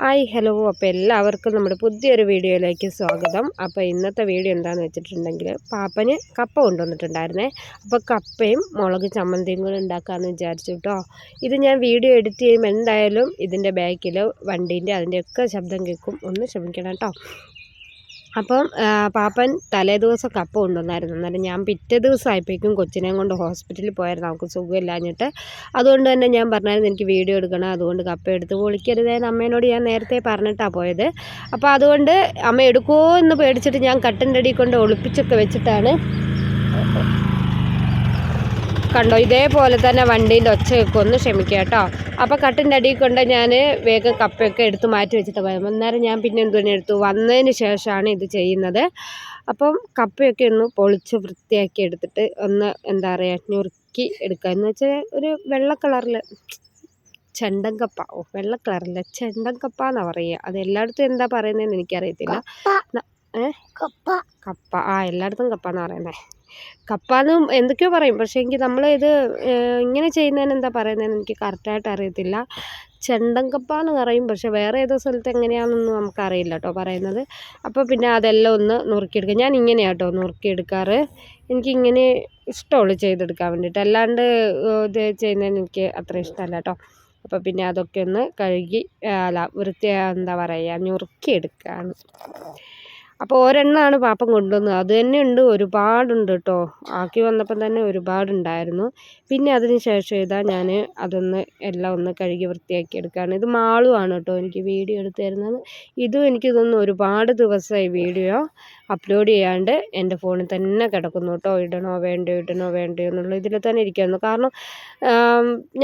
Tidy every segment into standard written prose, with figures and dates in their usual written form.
Hi hello അപ്പോൾ എല്ലാവർക്കും നമ്മുടെ പുതിയൊരു വീഡിയോയിലേക്ക് സ്വാഗതം. അപ്പോൾ ഇന്നത്തെ വീഡിയോ എന്താണെന്ന് വെച്ചിട്ടുണ്ടെങ്കിൽ പാപ്പന് കപ്പ കൊണ്ടുവന്നിട്ടുണ്ടായിരുന്നേ. അപ്പോൾ കപ്പയും മുളക് ചമ്മന്തിയും കൂടെ ഉണ്ടാക്കാമെന്ന് വിചാരിച്ചു കേട്ടോ. ഇത് ഞാൻ വീഡിയോ എഡിറ്റ് ചെയ്യുമ്പോൾ എന്തായാലും ഇതിൻ്റെ ബാക്കിൽ വണ്ടീൻ്റെ അതിൻ്റെയൊക്കെ ശബ്ദം കേൾക്കും, ഒന്ന് ക്ഷമിക്കണം കേട്ടോ. അപ്പം പാപ്പൻ തലേദിവസം കപ്പ കൊണ്ടുവന്നായിരുന്നു. അന്നേരം ഞാൻ പിറ്റേ ദിവസമായപ്പോഴേക്കും കൊച്ചിനെയും കൊണ്ട് ഹോസ്പിറ്റലിൽ പോയായിരുന്നു, നമുക്ക് സുഖമില്ലാഞ്ഞിട്ട്. അതുകൊണ്ട് തന്നെ ഞാൻ പറഞ്ഞായിരുന്നു എനിക്ക് വീഡിയോ എടുക്കണം, അതുകൊണ്ട് കപ്പ എടുത്ത് പൊളിക്കരുതെന്ന് അമ്മേനോട് ഞാൻ നേരത്തെ പറഞ്ഞിട്ടാണ് പോയത്. അപ്പോൾ അതുകൊണ്ട് അമ്മ എടുക്കുമോ എന്ന് പേടിച്ചിട്ട് ഞാൻ കട്ടിൻ്റെ അടിയിൽ കൊണ്ട് ഒളിപ്പിച്ചൊക്കെ വെച്ചിട്ടാണ്. കണ്ടോ, ഇതേപോലെ തന്നെ വണ്ടീൻ്റെ ഒച്ചയൊക്കെ ഒന്ന് ക്ഷമിക്കുക കേട്ടോ. അപ്പോൾ കട്ടിൻ്റെ അടിയിൽ കൊണ്ട് ഞാൻ വേഗം കപ്പയൊക്കെ എടുത്ത് മാറ്റി വെച്ചിട്ട് പോയത്. അന്നേരം ഞാൻ പിന്നെ എന്തുതന്നെ എടുത്തു വന്നതിന് ശേഷമാണ് ഇത് ചെയ്യുന്നത്. അപ്പം കപ്പയൊക്കെ ഒന്ന് പൊളിച്ച് വൃത്തിയാക്കി എടുത്തിട്ട് ഒന്ന് എന്താ പറയുക ഞുറുക്കി എടുക്കുക. എന്ന് വെച്ചാൽ ഒരു വെള്ള കളറിൽ ചെണ്ടൻ കപ്പ, വെള്ള കളറില്ല ചെണ്ടൻ കപ്പ എന്നാണ് പറയുക. അത് എല്ലായിടത്തും എന്താ പറയുന്നതെന്ന് എനിക്കറിയത്തില്ല. കപ്പ എല്ലായിടത്തും കപ്പ എന്ന് പറയുന്നത്. കപ്പാന്നും എന്തൊക്കെയോ പറയും, പക്ഷേ എങ്കിൽ നമ്മളിത് ഇങ്ങനെ ചെയ്യുന്നതിന് എന്താ പറയുന്നതെന്ന് എനിക്ക് കറക്റ്റായിട്ട് അറിയത്തില്ല. ചെണ്ടൻ കപ്പ എന്ന് പറയും, പക്ഷേ വേറെ ഏതോ സ്ഥലത്ത് എങ്ങനെയാണെന്നൊന്നും നമുക്കറിയില്ല കേട്ടോ പറയുന്നത്. അപ്പോൾ പിന്നെ അതെല്ലാം ഒന്ന് നുറുക്കിയെടുക്കുക. ഞാൻ ഇങ്ങനെയാണ് കേട്ടോ നുറുക്കിയെടുക്കാറ്. എനിക്കിങ്ങനെ ഇഷ്ടമുള്ളൂ ചെയ്തെടുക്കാൻ വേണ്ടിയിട്ട്, അല്ലാണ്ട് ഇത് ചെയ്യുന്നതിന് എനിക്ക് അത്ര ഇഷ്ടമല്ല കേട്ടോ. അപ്പോൾ പിന്നെ അതൊക്കെ ഒന്ന് കഴുകി എന്താ പറയുക ഞുറുക്കിയെടുക്കുകയാണ്. അപ്പോൾ ഒരെണ്ണമാണ് പാപ്പൻ കൊണ്ടുവന്നത്, അത് തന്നെ ഉണ്ട്, ഒരുപാടുണ്ട് കേട്ടോ. ആക്കി വന്നപ്പം തന്നെ ഒരുപാടുണ്ടായിരുന്നു. പിന്നെ അതിന് ശേഷം ഇതാ ഞാൻ അതൊന്ന് എല്ലാം ഒന്ന് കഴുകി വൃത്തിയാക്കി എടുക്കുകയാണ്. ഇത് മാളുമാണ് കേട്ടോ എനിക്ക് വീഡിയോ എടുത്ത് തരുന്നത്. ഇതും എനിക്ക് തോന്നുന്നു ഒരുപാട് ദിവസമായി വീഡിയോ അപ്ലോഡ് ചെയ്യാണ്ട് എൻ്റെ ഫോണിൽ തന്നെ കിടക്കുന്നു കേട്ടോ. ഇടണോ വേണ്ടയോ എന്നുള്ള ഇതിൽ തന്നെ ഇരിക്കുന്നു. കാരണം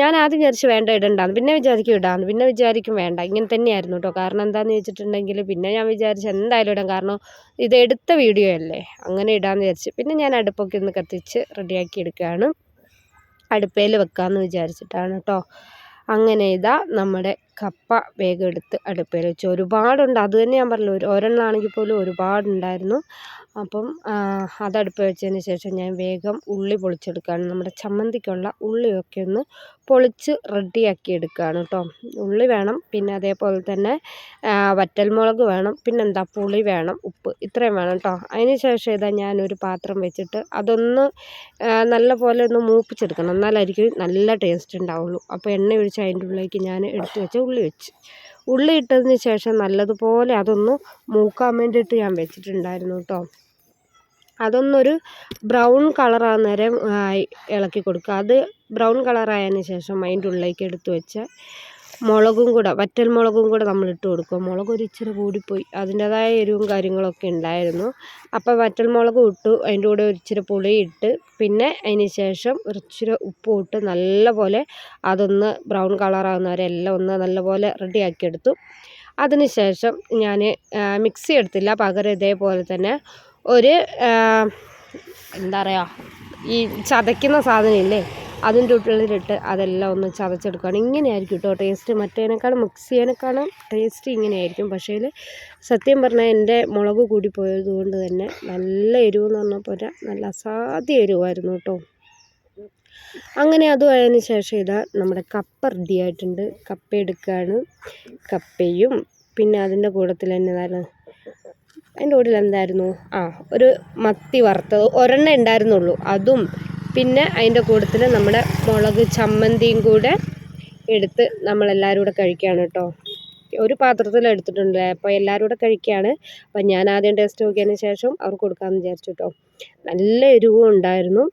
ഞാൻ ആദ്യം വിചാരിച്ചു വേണ്ട ഇടണ്ടാന്ന്, പിന്നെ വിചാരിക്കും ഇടാന്ന്, പിന്നെ വിചാരിക്കും വേണ്ട, ഇങ്ങനെ തന്നെയായിരുന്നു കേട്ടോ. കാരണം എന്താണെന്ന് വെച്ചിട്ടുണ്ടെങ്കിൽ പിന്നെ ഞാൻ വിചാരിച്ചു എന്തായാലും ഇടാം, കാരണം ഇത് എടുത്ത വീഡിയോ അല്ലേ, അങ്ങനെ ഇടാമെന്ന് വിചാരിച്ചു. പിന്നെ ഞാൻ അടുപ്പൊക്കെ ഒന്ന് കത്തിച്ച് റെഡിയാക്കി എടുക്കുകയാണ്, അടുപ്പയിൽ വെക്കാമെന്ന് വിചാരിച്ചിട്ടാണ് കേട്ടോ. അങ്ങനെ ഇതാ നമ്മുടെ കപ്പ വേഗം എടുത്ത് അടുപ്പയിൽ വെച്ച്. ഒരുപാടുണ്ട്, അത് തന്നെ ഞാൻ പറഞ്ഞില്ല, ഒരെണ്ണമാണെങ്കിൽ പോലും ഒരുപാടുണ്ടായിരുന്നു. അപ്പം അതടുപ്പ് വെച്ചതിന് ശേഷം ഞാൻ വേഗം ഉള്ളി പൊളിച്ചെടുക്കുകയാണ്. നമ്മുടെ ചമ്മന്തിക്കുള്ള ഉള്ളിയൊക്കെ ഒന്ന് പൊളിച്ച് റെഡിയാക്കി എടുക്കുകയാണ് കേട്ടോ. ഉള്ളി വേണം, പിന്നെ അതേപോലെ തന്നെ വറ്റൽമുളക് വേണം, പിന്നെന്താ പുളി വേണം, ഉപ്പ്, ഇത്രയും വേണം കേട്ടോ. അതിന് ശേഷം ഇതാ ഞാനൊരു പാത്രം വെച്ചിട്ട് അതൊന്ന് നല്ലപോലെ ഒന്ന് മൂപ്പിച്ചെടുക്കണം, എന്നാലായിരിക്കും നല്ല ടേസ്റ്റ് ഉണ്ടാവുള്ളൂ. അപ്പോൾ എണ്ണ ഒഴിച്ച് അതിൻ്റെ ഉള്ളിലേക്ക് ഞാൻ എടുത്ത് വെച്ച ഉള്ളി ഇട്ടതിന് ശേഷം നല്ലതുപോലെ അതൊന്ന് മൂക്കാൻ വേണ്ടിയിട്ട് ഞാൻ വെച്ചിട്ടുണ്ടായിരുന്നു കേട്ടോ. അതൊന്നൊരു ബ്രൗൺ കളറാകുന്ന വരെ ഇളക്കി കൊടുക്കുക. അത് ബ്രൗൺ കളറായതിന് ശേഷം അതിൻ്റെ ഉള്ളിലേക്ക് എടുത്ത് വെച്ച വറ്റൽമുളകും കൂടെ നമ്മളിട്ട് കൊടുക്കുക. മുളക് ഒരു ഇച്ചിരി കൂടിപ്പോയി, അതിൻ്റേതായ എരിവും കാര്യങ്ങളൊക്കെ ഉണ്ടായിരുന്നു. അപ്പോൾ വറ്റൽമുളകും ഇട്ടു, അതിൻ്റെ കൂടെ ഒരു ഇച്ചിരി പുളി ഇട്ട്, പിന്നെ അതിന് ശേഷം ഒരു ഇച്ചിരി ഉപ്പും ഇട്ട് നല്ലപോലെ അതൊന്ന് ബ്രൗൺ കളറാകുന്നവരെ എല്ലാം ഒന്ന് നല്ലപോലെ റെഡിയാക്കിയെടുത്തു. അതിന് ശേഷം ഞാൻ മിക്സി എടുത്തില്ല, പകരം ഇതേപോലെ തന്നെ ഒരു എന്താ പറയുക ഈ ചതയ്ക്കുന്ന സാധനമില്ലേ അതിൻ്റെ ഉള്ളിലിട്ട് അതെല്ലാം ഒന്ന് ചതച്ചെടുക്കുകയാണ്. ഇങ്ങനെയായിരിക്കും കേട്ടോ ടേസ്റ്റ്, മറ്റേനേക്കാളും മിക്സ് ചെയ്യാനേക്കാളും ടേസ്റ്റ് ഇങ്ങനെയായിരിക്കും. പക്ഷേ സത്യം പറഞ്ഞാൽ എൻ്റെ മുളക് കൂടിപ്പോയത് കൊണ്ട് തന്നെ നല്ല എരിവെന്ന് പറഞ്ഞാൽ പോരാ, നല്ല അസാധ്യ എരിവായിരുന്നു കേട്ടോ. അങ്ങനെ അതും ആയതിനു ശേഷം ഇതാ നമ്മുടെ കപ്പ റെഡി ആയിട്ടുണ്ട്. കപ്പ എടുക്കുകയാണ്, കപ്പയും പിന്നെ അതിൻ്റെ കൂട്ടത്തിൽ തന്നെ അതിൻ്റെ കൂടെ എന്തായിരുന്നു ഒരു മത്തി വറുത്തത് ഒരെണ്ണം ഉണ്ടായിരുന്നുള്ളൂ, അതും പിന്നെ അതിൻ്റെ കൂട്ടത്തിൽ നമ്മുടെ മുളക് ചമ്മന്തിയും കൂടെ എടുത്ത് നമ്മളെല്ലാവരും കൂടെ കഴിക്കുകയാണ് കേട്ടോ. ഒരു പാത്രത്തിൽ എടുത്തിട്ടുണ്ട്, അപ്പോൾ എല്ലാവരും കൂടെ കഴിക്കുകയാണ്. അപ്പം ഞാൻ ആദ്യം ടേസ്റ്റ് നോക്കിയതിന് ശേഷം അവർക്ക് കൊടുക്കാമെന്ന് വിചാരിച്ചു കേട്ടോ. നല്ല എരിവും ഉണ്ടായിരുന്നു.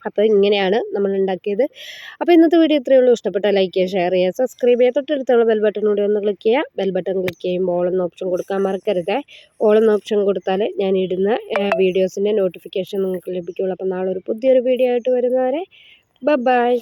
അപ്പോൾ ഇങ്ങനെയാണ് നമ്മൾ ഉണ്ടാക്കിയത്. അപ്പോൾ ഇന്നത്തെ വീഡിയോ ഇത്രയേ ഉള്ളൂ. ഇഷ്ടപ്പെട്ടാൽ ലൈക്ക് ചെയ്യുക, ഷെയർ ചെയ്യുക, സബ്സ്ക്രൈബ് ചെയ്യുക, തൊട്ടടുത്തുള്ള ബെൽ ബട്ടൺ കൂടി ഒന്ന് ക്ലിക്ക് ചെയ്യുക. ബെൽ ബട്ടൺ ക്ലിക്ക് ചെയ്യുമ്പോൾ ഓൾ എന്ന ഓപ്ഷൻ കൊടുക്കാൻ മറക്കരുത്. ഓൾ എന്ന ഓപ്ഷൻ കൊടുത്താൽ ഞാൻ ഇടുന്ന വീഡിയോസിൻ്റെ നോട്ടിഫിക്കേഷൻ നിങ്ങൾക്ക് ലഭിക്കുകയുള്ളൂ. അപ്പോൾ നാളെ ഒരു പുതിയൊരു വീഡിയോ ആയിട്ട് വരുന്നവരെ ബൈ.